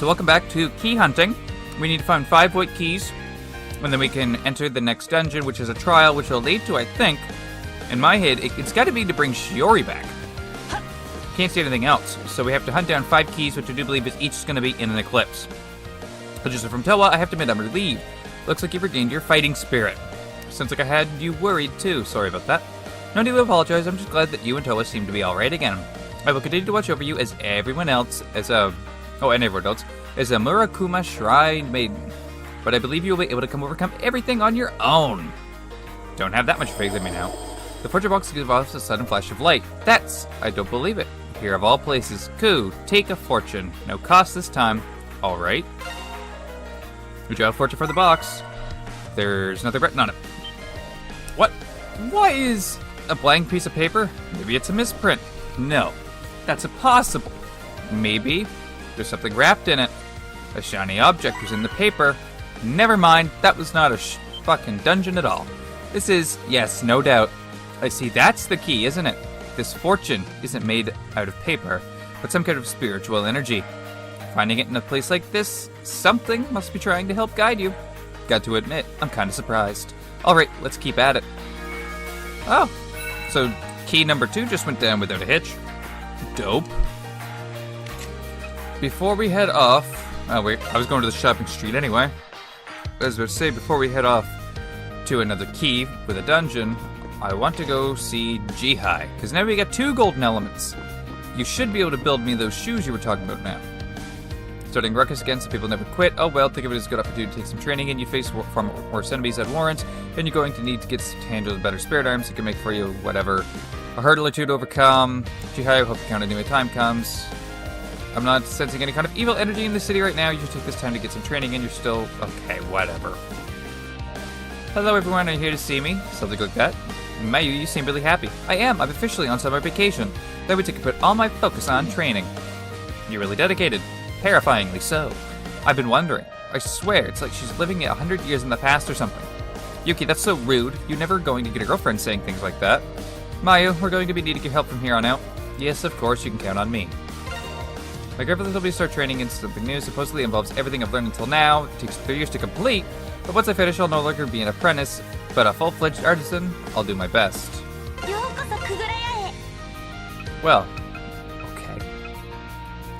So welcome back to key hunting. We need to find 5 white keys, and then we can enter the next dungeon, which is a trial, which will lead to, I think, in my head, it's got to be to bring Shiori back. Can't see anything else, so we have to hunt down 5 keys, which I do believe is each going to be in an eclipse. But just from Tewa, I have to admit I'm relieved. Looks like you've regained your fighting spirit. Sounds like I had you worried too. Sorry about that. No need to apologize. I'm just glad that you and Towa seem to be alright again. I will continue to watch over you as everyone else, and everyone else, as a Murakuma Shrine Maiden. But I believe you'll be able to overcome everything on your own. Don't have that much faith in me now. The fortune box gives off a sudden flash of light. I don't believe it. Here of all places. Ku, take a fortune. No cost this time. Alright. We draw a fortune for the box. There's nothing written on it. What? Why is a blank piece of paper? Maybe it's a misprint. No. That's impossible. Maybe there's something wrapped in it. A shiny object was in the paper. Never mind. That was not a fucking dungeon at all. This is, yes, no doubt. I see, that's the key, isn't it? This fortune isn't made out of paper, but some kind of spiritual energy. Finding it in a place like this, something must be trying to help guide you. Got to admit, I'm kind of surprised. Alright, let's keep at it. Oh, so key number 2 just went down without a hitch. Dope. Before we head off... Oh wait, I was going to the shopping street anyway. As I was say, before we head off to another key with a dungeon, I want to go see Jihai, because now we got 2 golden elements. You should be able to build me those shoes you were talking about now. Starting ruckus again so people never quit. Oh well, think of it as a good opportunity to take some training in. You face from worse enemies at Warrant, and you're going to need to get to handle better spirit arms that can make for you whatever. A hurdle or 2 to overcome. Jihai, hope you count anyway time comes. I'm not sensing any kind of evil energy in the city right now. You should take this time to get some training in. You're still... okay, whatever. Hello everyone, are you here to see me? Something like that. Mayu, you seem really happy. I am. I'm officially on summer vacation. That would take to put all my focus on training. You're really dedicated. Terrifyingly so. I've been wondering. I swear, it's like she's living 100 years in the past or something. Yuki, that's so rude. You're never going to get a girlfriend saying things like that. Mayu, we're going to be needing your help from here on out. Yes, of course, you can count on me. My grandfather told me to start training in something new. Supposedly involves everything I've learned until now. It takes 3 years to complete. But once I finish, I'll no longer be an apprentice, but a full-fledged artisan. I'll do my best. Well, okay.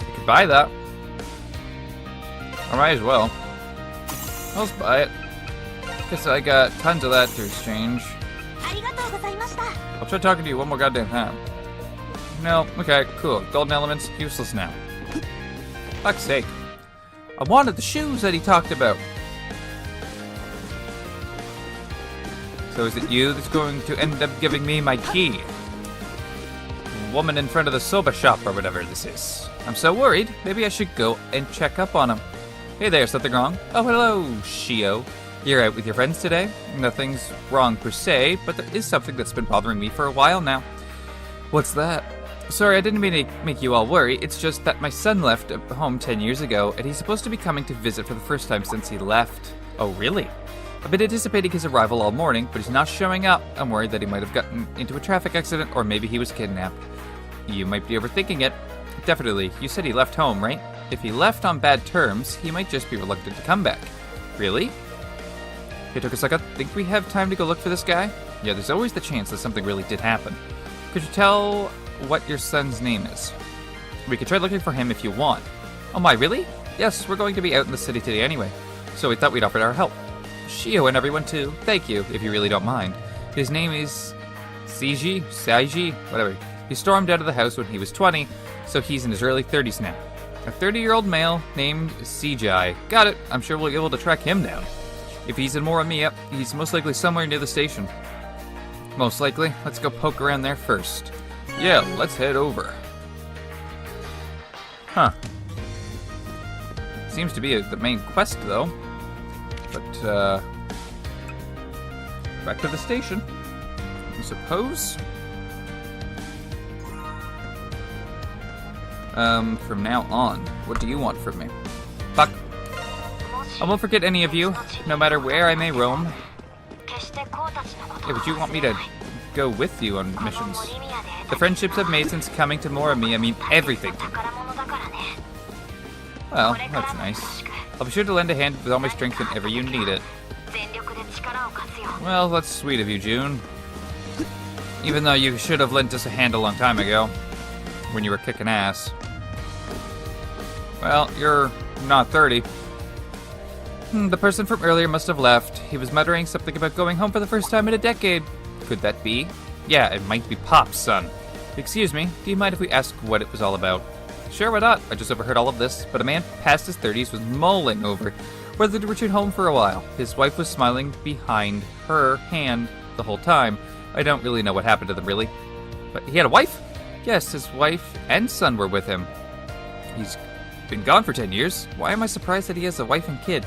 I could buy that. I might as well. I'll just buy it. Guess I got tons of that to exchange. I'll try talking to you one more goddamn time. No, okay, cool. Golden elements, useless now. Fuck's sake. I wanted the shoes that he talked about. So is it you that's going to end up giving me my key? Woman in front of the soba shop or whatever this is. I'm so worried. Maybe I should go and check up on him. Hey there, something wrong? Oh, hello, Shio. You're out with your friends today? Nothing's wrong per se, but there is something that's been bothering me for a while now. What's that? Sorry, I didn't mean to make you all worry. It's just that my son left home 10 years ago, and he's supposed to be coming to visit for the first time since he left. Oh, really? I've been anticipating his arrival all morning, but he's not showing up. I'm worried that he might have gotten into a traffic accident, or maybe he was kidnapped. You might be overthinking it. Definitely. You said he left home, right? If he left on bad terms, he might just be reluctant to come back. Really? Hey, Tokisaka, think we have time to go look for this guy? Yeah, there's always the chance that something really did happen. Could you tell what your son's name is? We could try looking for him if you want. Oh my, really? Yes, we're going to be out in the city today anyway, so we thought we'd offer our help. Shio and everyone too. Thank you, if you really don't mind. His name is Saiji, whatever. He stormed out of the house when he was 20, so he's in his early 30s now. A 30-year-old male named Seijai. Got it. I'm sure we'll be able to track him down. If he's in Morimiya, he's most likely somewhere near the station. Most likely. Let's go poke around there first. Yeah, let's head over. Huh. Seems to be the main quest, though. But, back to the station, I suppose. From now on, what do you want from me? Fuck. I won't forget any of you, no matter where I may roam. Yeah, but you want me to go with you on missions. The friendships I've made since coming to Morimiya mean everything to me. Well, that's nice. I'll be sure to lend a hand with all my strength whenever you need it. Well, that's sweet of you, June. Even though you should have lent us a hand a long time ago, when you were kicking ass. Well, you're not 30. The person from earlier must have left. He was muttering something about going home for the first time in a decade. Could that be? Yeah, it might be Pop's son. Excuse me, do you mind if we ask what it was all about? Sure, why not? I just overheard all of this, but a man past his 30s was mulling over whether to return home for a while. His wife was smiling behind her hand the whole time. I don't really know what happened to them, really. But he had a wife? Yes, his wife and son were with him. He's been gone for 10 years. Why am I surprised that he has a wife and kid?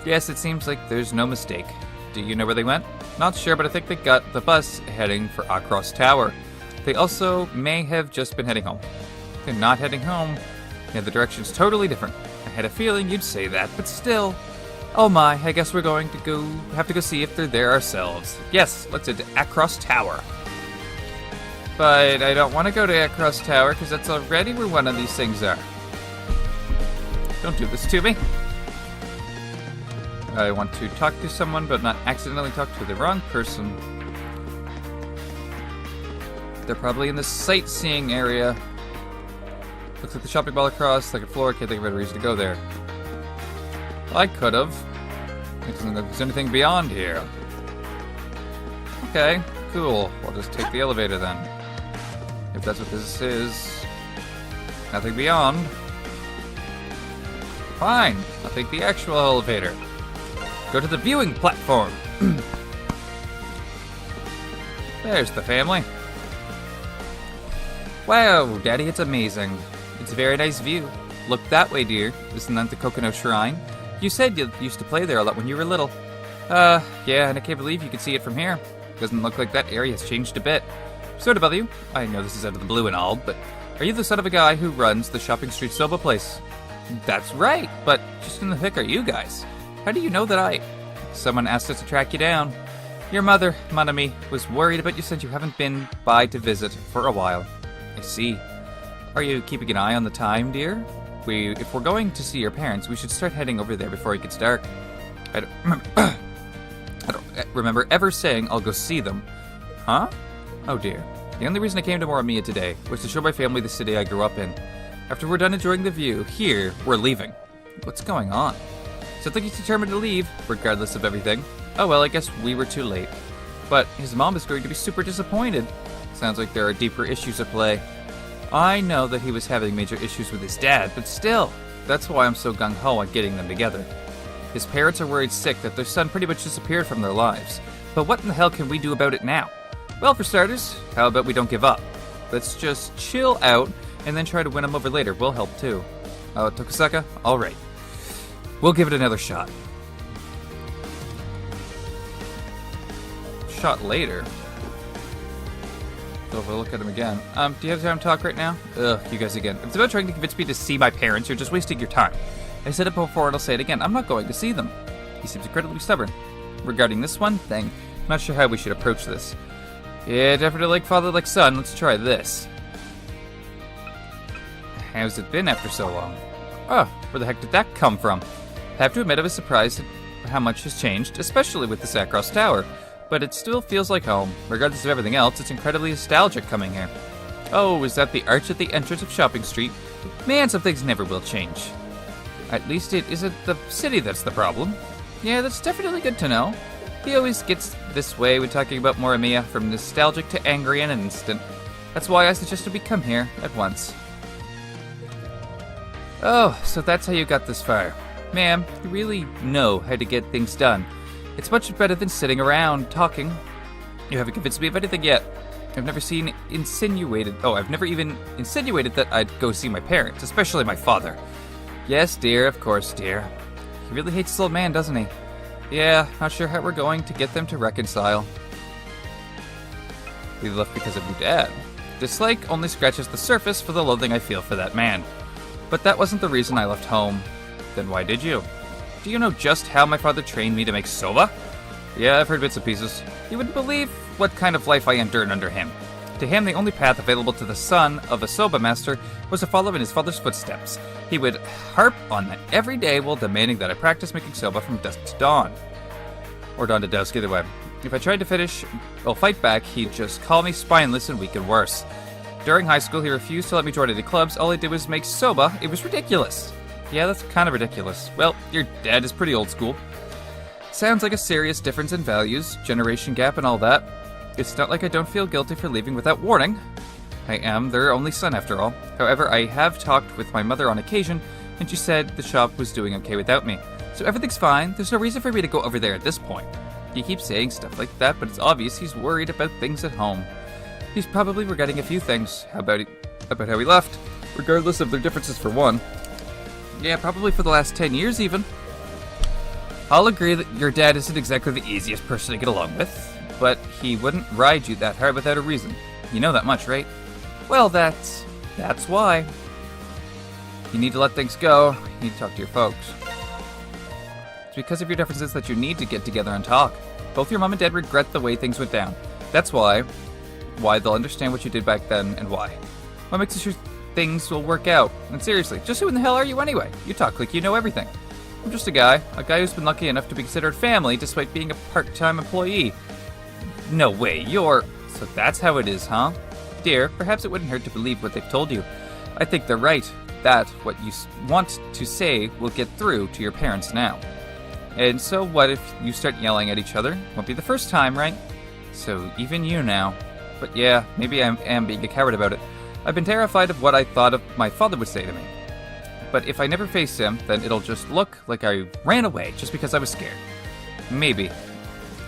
Yes, it seems like there's no mistake. Do you know where they went? Not sure, but I think they got the bus heading for Across Tower. They also may have just been heading home. They're not heading home. Yeah, the direction's totally different. I had a feeling you'd say that, but still. Oh my, I guess we're going to have to go see if they're there ourselves. Yes, let's head to Across Tower. But I don't want to go to Across Tower because that's already where one of these things are. Don't do this to me. I want to talk to someone, but not accidentally talk to the wrong person. They're probably in the sightseeing area. Looks like the shopping mall across, like a floor. Can't think of a reason to go there. I could have. It doesn't look like there's anything beyond here. Okay, cool. I'll just take the elevator then. If that's what this is. Nothing beyond. Fine, I'll take the actual elevator. Go to the viewing platform. There's the family. Wow, Daddy, it's amazing. It's a very nice view. Look that way, dear. Isn't that the Coconut Shrine? You said you used to play there a lot when you were little. Yeah, and I can't believe you could see it from here. Doesn't look like that area has changed a bit. Sorry to bother you. I know this is out of the blue and all, but are you the son of a guy who runs the Shopping Street Soba place? That's right, but just in the heck are you guys? How do you know that Someone asked us to track you down. Your mother, mon ami, was worried about you since you haven't been by to visit for a while. I see. Are you keeping an eye on the time, dear? If we're going to see your parents, we should start heading over there before it gets dark. I don't remember ever saying I'll go see them. Huh? Oh dear. The only reason I came to Moramiya today was to show my family the city I grew up in. After we're done enjoying the view here, we're leaving. What's going on? So I think he's determined to leave, regardless of everything. Oh well, I guess we were too late. But his mom is going to be super disappointed. Sounds like there are deeper issues at play. I know that he was having major issues with his dad, but still, that's why I'm so gung-ho on getting them together. His parents are worried sick that their son pretty much disappeared from their lives. But what in the hell can we do about it now? Well, for starters, how about we don't give up? Let's just chill out and then try to win him over later. We'll help too. Tokusaka? Alright. We'll give it another shot. Shot later? So if I look at him again. Do you have time to talk right now? Ugh, you guys again. If it's about trying to convince me to see my parents, you're just wasting your time. I said it before and I'll say it again. I'm not going to see them. He seems incredibly stubborn. Regarding this one thing, I'm not sure how we should approach this. Yeah, definitely like father, like son. Let's try this. How's it been after so long? Oh, where the heck did that come from? I have to admit I was surprised at how much has changed, especially with the Sacross Tower. But it still feels like home. Regardless of everything else, it's incredibly nostalgic coming here. Oh, is that the arch at the entrance of Shopping Street? Man, some things never will change. At least it isn't the city that's the problem. Yeah, that's definitely good to know. He always gets this way when talking about Moramiya, from nostalgic to angry in an instant. That's why I suggested we come here at once. Oh, so that's how you got this far. Ma'am, you really know how to get things done. It's much better than sitting around talking. You haven't convinced me of anything yet. I've never even insinuated that I'd go see my parents, especially my father. Yes, dear, of course, dear. He really hates this old man, doesn't he? Yeah, not sure how we're going to get them to reconcile. We left because of your dad. Dislike only scratches the surface for the loathing I feel for that man. But that wasn't the reason I left home. Then why did you? Do you know just how my father trained me to make soba? Yeah, I've heard bits and pieces. You wouldn't believe what kind of life I endured under him. To him, the only path available to the son of a soba master was to follow in his father's footsteps. He would harp on that every day while demanding that I practice making soba from dusk to dawn. Or dawn to dusk, either way. If I tried to fight back, he'd just call me spineless and weak and worse. During high school, he refused to let me join any clubs. All I did was make soba. It was ridiculous. Yeah, that's kind of ridiculous. Well, your dad is pretty old school. Sounds like a serious difference in values, generation gap and all that. It's not like I don't feel guilty for leaving without warning. I am their only son, after all. However, I have talked with my mother on occasion, and she said the shop was doing okay without me. So everything's fine. There's no reason for me to go over there at this point. He keeps saying stuff like that, but it's obvious he's worried about things at home. He's probably regretting a few things about how he left, regardless of their differences for one. Yeah, probably for the last 10 years even. I'll agree that your dad isn't exactly the easiest person to get along with, but he wouldn't ride you that hard without a reason. You know that much, right? Well, that's why. You need to let things go. You need to talk to your folks. It's because of your differences that you need to get together and talk. Both your mom and dad regret the way things went down. That's why they'll understand what you did back then and why. What makes you sure things will work out? And seriously, just who in the hell are you anyway? You talk like you know everything. I'm just a guy who's been lucky enough to be considered family despite being a part-time employee. No way, So that's how it is, huh? Dear, perhaps it wouldn't hurt to believe what they've told you. I think they're right, that what you want to say will get through to your parents now. And so what if you start yelling at each other? Won't be the first time, right? So even you now. But yeah, maybe I am being a coward about it. I've been terrified of what I thought of my father would say to me. But if I never face him, then it'll just look like I ran away just because I was scared. Maybe.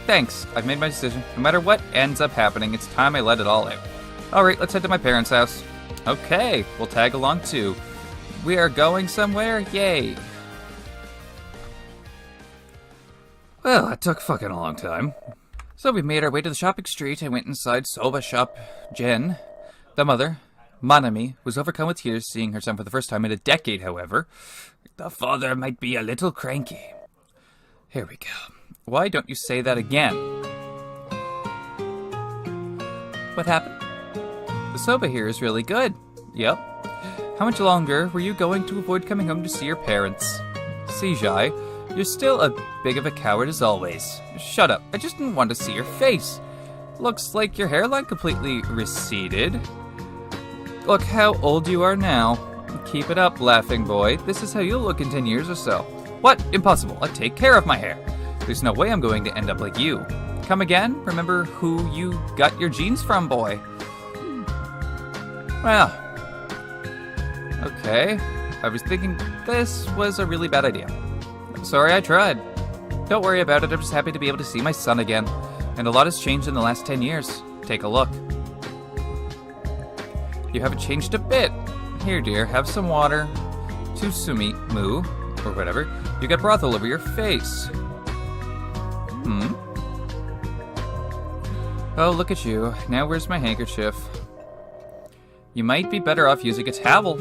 Thanks, I've made my decision. No matter what ends up happening, it's time I let it all out. Alright, let's head to my parents' house. Okay, we'll tag along too. We are going somewhere? Yay. Well, that took fucking a long time. So we made our way to the shopping street and went inside Soba Shop. Jen, the mother, Manami, was overcome with tears seeing her son for the first time in a decade, however. The father might be a little cranky. Here we go. Why don't you say that again? What happened? The soba here is really good. Yep. How much longer were you going to avoid coming home to see your parents? Sijai, you're still a big of a coward as always. Shut up. I just didn't want to see your face. Looks like your hairline completely receded. Look how old you are now. Keep it up, laughing boy. This is how you'll look in 10 years or so. What? Impossible. I take care of my hair. There's no way I'm going to end up like you. Come again? Remember who you got your genes from, boy. Well. Okay. I was thinking this was a really bad idea. I'm sorry I tried. Don't worry about it. I'm just happy to be able to see my son again. And a lot has changed in the last 10 years. Take a look. You haven't changed a bit. Here, dear, have some water. Tusumi, moo, or whatever. You got broth all over your face. Oh, look at you. Now where's my handkerchief? You might be better off using a towel.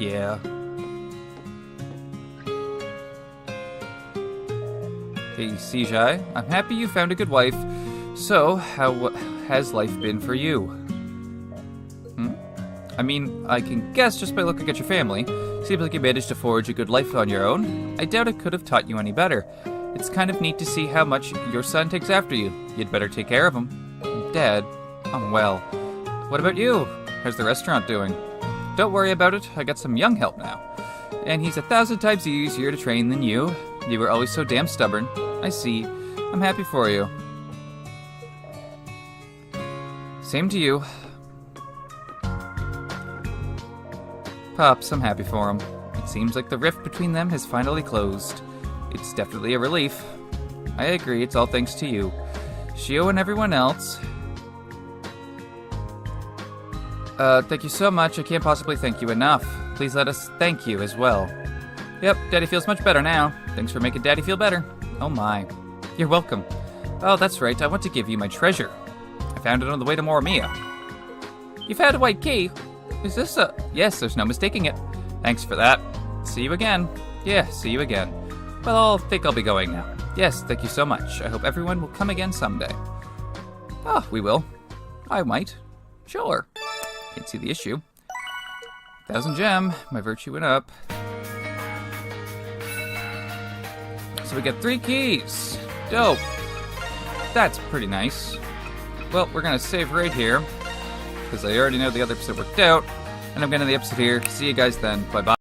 Yeah. Hey, Sijai, I'm happy you found a good wife. So, how has life been for you? I mean, I can guess just by looking at your family. Seems like you managed to forge a good life on your own. I doubt it could have taught you any better. It's kind of neat to see how much your son takes after you. You'd better take care of him. Dad, I'm well. What about you? How's the restaurant doing? Don't worry about it. I got some young help now. And he's 1,000 times easier to train than you. You were always so damn stubborn. I see. I'm happy for you. Same to you. Pops, I'm happy for him. It seems like the rift between them has finally closed. It's definitely a relief. I agree, it's all thanks to you. Shio and everyone else. Thank you so much. I can't possibly thank you enough. Please let us thank you as well. Yep, Daddy feels much better now. Thanks for making Daddy feel better. Oh my. You're welcome. Oh, that's right. I want to give you my treasure. I found it on the way to Moromia. You found a white key? Is this a... Yes, there's no mistaking it. Thanks for that. See you again. Yeah, see you again. Well, I think I'll be going now. Yes, thank you so much. I hope everyone will come again someday. Oh, we will. I might. Sure. Can't see the issue. 1,000 gem. My virtue went up. So we get 3 keys. Dope. That's pretty nice. Well, we're going to save right here, because I already know the other episode worked out. And I'm going to end the episode here. See you guys then. Bye-bye.